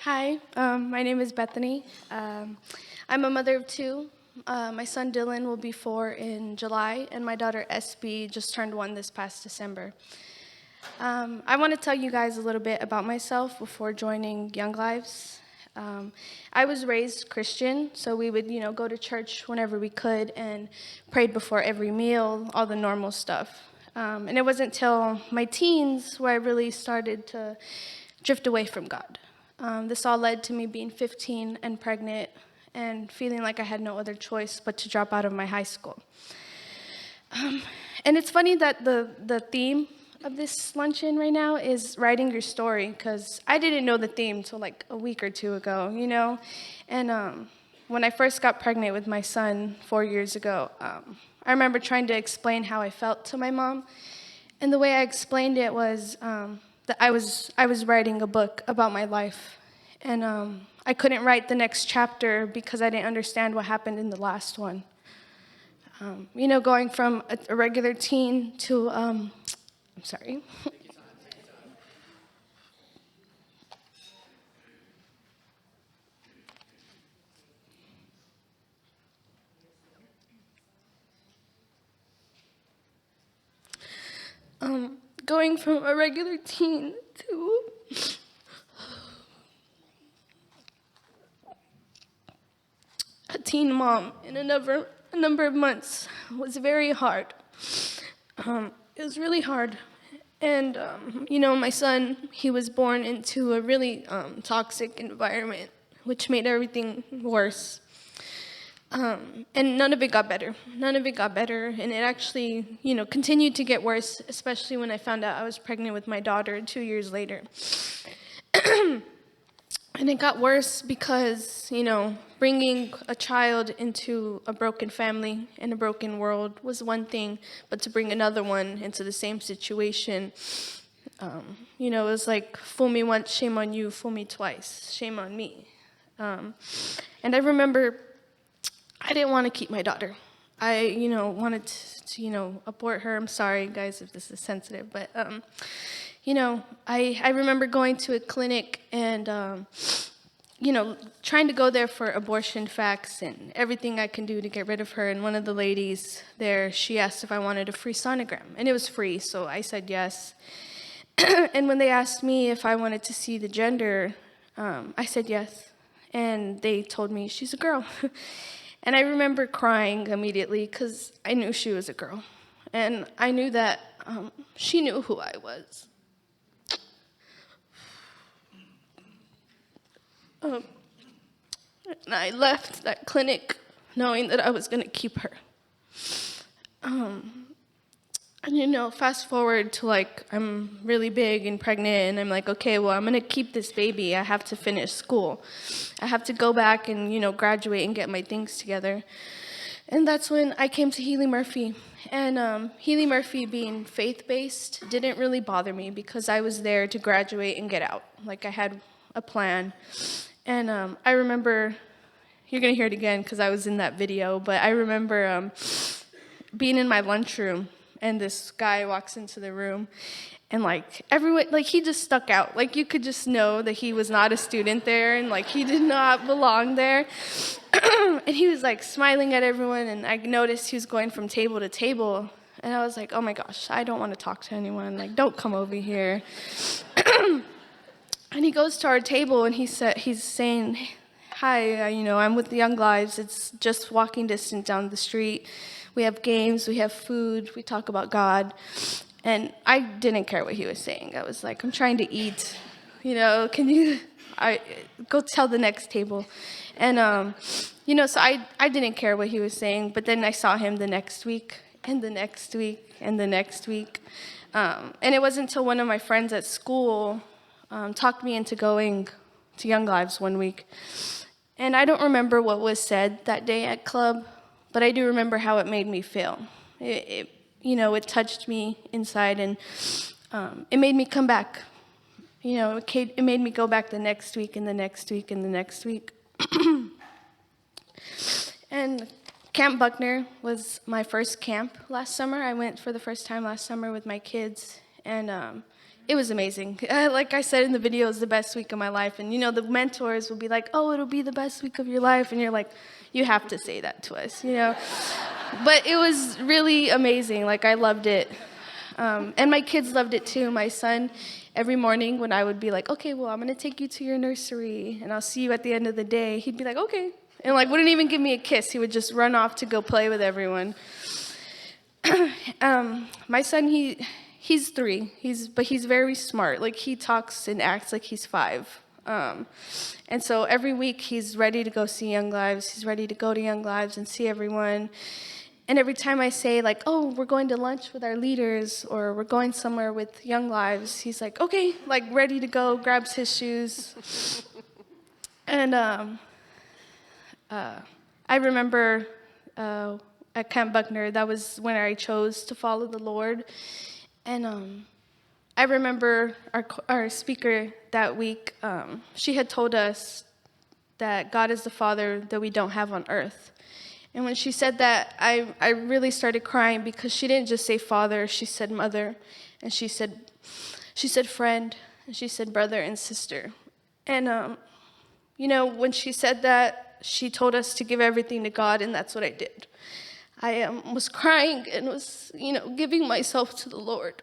Hi, my name is Bethany. I'm a mother of two. My son Dylan will be 4 in July, and my daughter SB just turned 1 this past December. I want to tell you guys a little bit about myself before joining Young Lives. I was raised Christian, so we would, go to church whenever we could and prayed before every meal, all the normal stuff. And it wasn't until my teens where I really started to drift away from God. This all led to me being 15 and pregnant and feeling like I had no other choice but to drop out of my high school. And it's funny that the theme of this luncheon right now is writing your story, because I didn't know the theme till like a week or two ago, And when I first got pregnant with my son 4 years ago, I remember trying to explain how I felt to my mom. And the way I explained it was that I was writing a book about my life. And I couldn't write the next chapter because I didn't understand what happened in the last one. Going from a regular teen to, I'm sorry. Going from a regular teen to a teen mom in a number of months was very hard. It was really hard. And, my son, he was born into a really toxic environment, which made everything worse. And none of it got better. None of it got better. And it actually, continued to get worse, especially when I found out I was pregnant with my daughter 2 years later. And it got worse because, bringing a child into a broken family and a broken world was one thing, but to bring another one into the same situation, it was like, fool me once, shame on you, fool me twice, shame on me. And I remember I didn't want to keep my daughter. I, wanted to, abort her. I'm sorry, guys, if this is sensitive, but, I remember going to a clinic and, trying to go there for abortion facts and everything I can do to get rid of her. And one of the ladies there, she asked if I wanted a free sonogram, and it was free, so I said yes. And when they asked me if I wanted to see the gender, I said yes. And they told me she's a girl. And I remember crying immediately because I knew she was a girl. And I knew that she knew who I was. And I left that clinic knowing that I was going to keep her. And fast forward to I'm really big and pregnant, and I'm like, okay, well, I'm going to keep this baby. I have to finish school. I have to go back and, graduate and get my things together. And that's when I came to Healy Murphy. And Healy Murphy, being faith-based, didn't really bother me because I was there to graduate and get out. I had a plan. And I remember, you're going to hear it again because I was in that video, but I remember being in my lunchroom, and this guy walks into the room, and everyone, he just stuck out. You could just know that he was not a student there, and he did not belong there. And he was smiling at everyone, and I noticed he was going from table to table, and I was like, oh my gosh, I don't want to talk to anyone. Don't come over here. And he goes to our table, and he's saying, hi, I'm with the Young Lives. It's just walking distance down the street. We have games, we have food, we talk about God. And I didn't care what he was saying. I was like, I'm trying to eat. Can you go tell the next table? And, so I didn't care what he was saying. But then I saw him the next week, and the next week, and the next week. And it wasn't until one of my friends at school talked me into going to Young Lives one week. And I don't remember what was said that day at club, but I do remember how it made me feel. It touched me inside, and it made me come back. It made me go back the next week, and the next week, and the next week. And Camp Buckner was my first camp last summer. I went for the first time last summer with my kids, and It was amazing. Like I said in the video, it was the best week of my life. And, the mentors will be like, oh, it'll be the best week of your life. And you're like, you have to say that to us. But it was really amazing. Like, I loved it. And my kids loved it too. My son, every morning when I would be like, okay, well, I'm going to take you to your nursery, and I'll see you at the end of the day, he'd be like, okay. And, wouldn't even give me a kiss. He would just run off to go play with everyone. My son, he's 3, but he's very smart. Like, he talks and acts like he's 5. And so every week he's ready to go see Young Lives. He's ready to go to Young Lives and see everyone. And every time I say, oh, we're going to lunch with our leaders, or we're going somewhere with Young Lives, he's like, okay, ready to go, grabs his shoes. And I remember at Camp Buckner, that was when I chose to follow the Lord. And I remember our speaker that week, she had told us that God is the Father that we don't have on earth. And when she said that, I really started crying, because she didn't just say father, she said mother, and she said friend, and she said brother and sister. And, when she said that, she told us to give everything to God, and that's what I did. I was crying and was, giving myself to the Lord.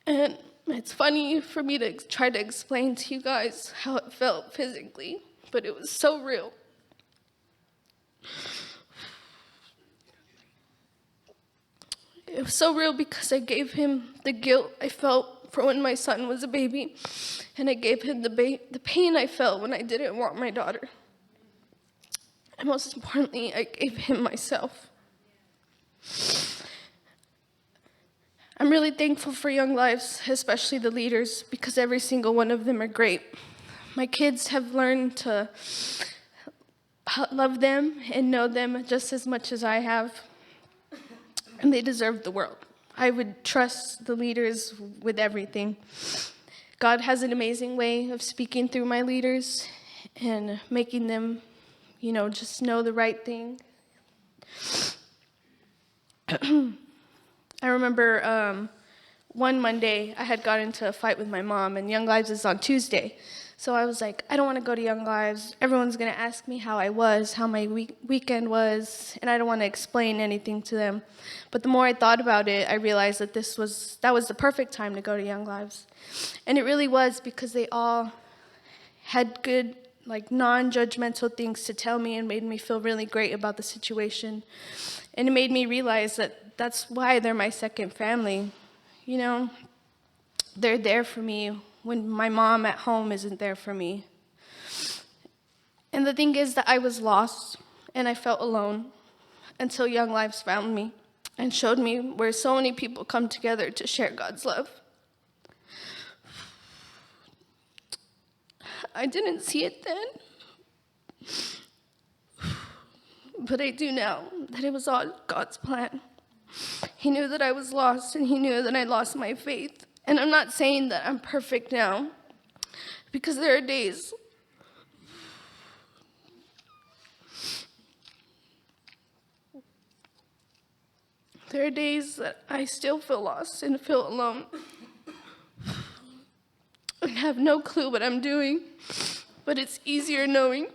And it's funny for me to try to explain to you guys how it felt physically, but it was so real. It was so real because I gave him the guilt I felt for when my son was a baby, and I gave him the pain I felt when I didn't want my daughter. And most importantly, I gave him myself. I'm really thankful for Young Lives, especially the leaders, because every single one of them are great. My kids have learned to love them and know them just as much as I have, and they deserve the world. I would trust the leaders with everything. God has an amazing way of speaking through my leaders and making them, just know the right thing. I remember one Monday, I had got into a fight with my mom, and Young Lives is on Tuesday. So I was like, I don't want to go to Young Lives. Everyone's going to ask me how I was, how my weekend was, and I don't want to explain anything to them. But the more I thought about it, I realized that that was the perfect time to go to Young Lives. And it really was, because they all had good, non-judgmental things to tell me, and made me feel really great about the situation. And it made me realize that that's why they're my second family. They're there for me when my mom at home isn't there for me. And the thing is that I was lost, and I felt alone, until Young Lives found me and showed me where so many people come together to share God's love. I didn't see it then, but I do now, that it was all God's plan. He knew that I was lost, and he knew that I lost my faith. And I'm not saying that I'm perfect now, because there are days that I still feel lost and feel alone and have no clue what I'm doing. But it's easier knowing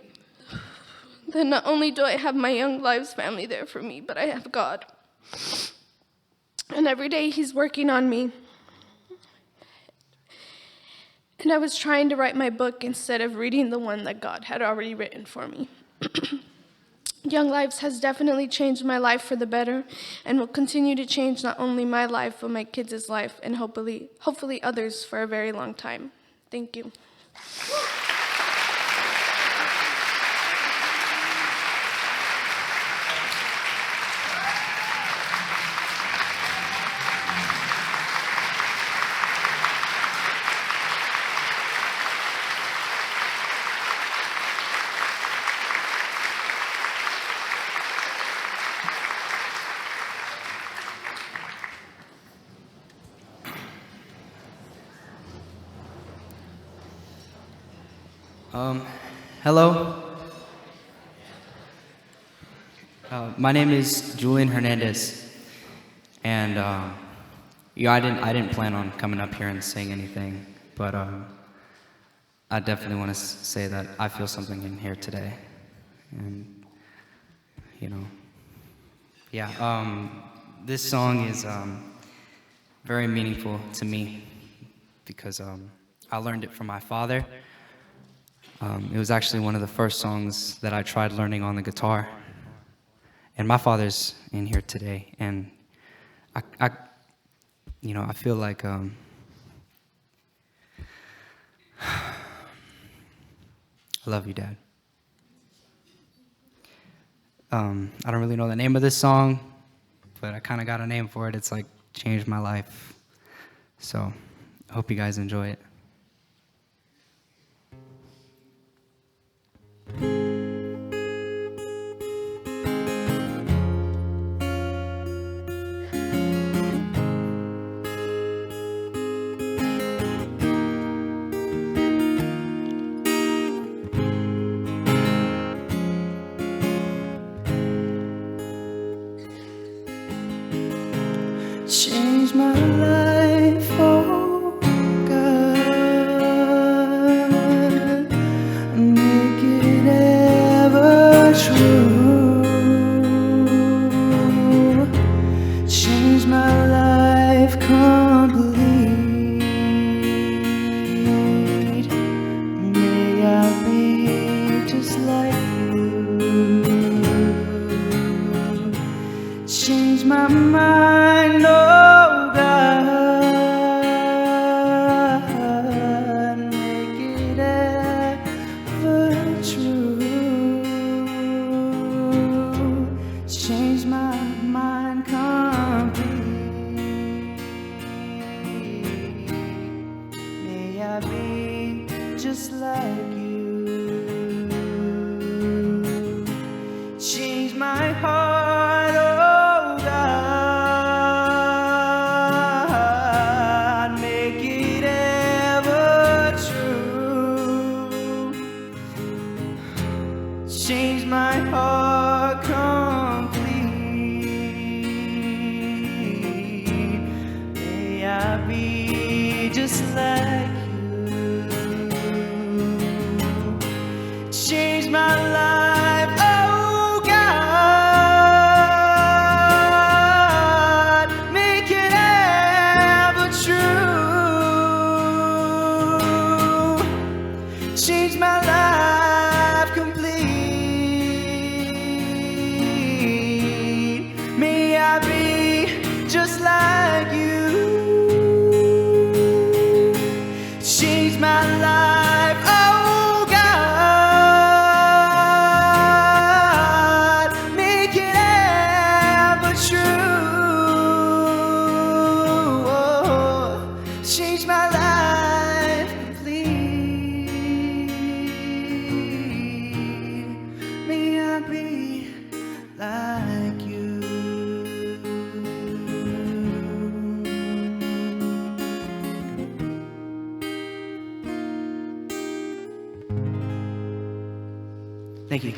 that not only do I have my Young Lives family there for me, but I have God. And every day he's working on me. And I was trying to write my book instead of reading the one that God had already written for me. Young Lives has definitely changed my life for the better, and will continue to change not only my life, but my kids' life, and hopefully others for a very long time. Thank you. Hello. My name is Julian Hernandez. And yeah, I didn't plan on coming up here and saying anything, but I definitely want to say that I feel something in here today, and you know, yeah. This song is very meaningful to me because I learned it from my father. It was actually one of the first songs that I tried learning on the guitar. And my father's in here today, and I feel like I love you, Dad. I don't really know the name of this song, but I kind of got a name for it. It's like changed my life. So I hope you guys enjoy it. Change my life, oh God, make it ever true. Change my life complete. May I be just like you. Change my mind, oh God, make it ever true. Change my mind complete. May I be just like you. Change my heart, oh God, make it ever true. Change my heart complete. May I be just like you. Change my life, oh God, make it ever true. Change my life complete. May I be just like you. Change my life, oh God, make it ever true. Change my life complete. May I be like you. Thank you.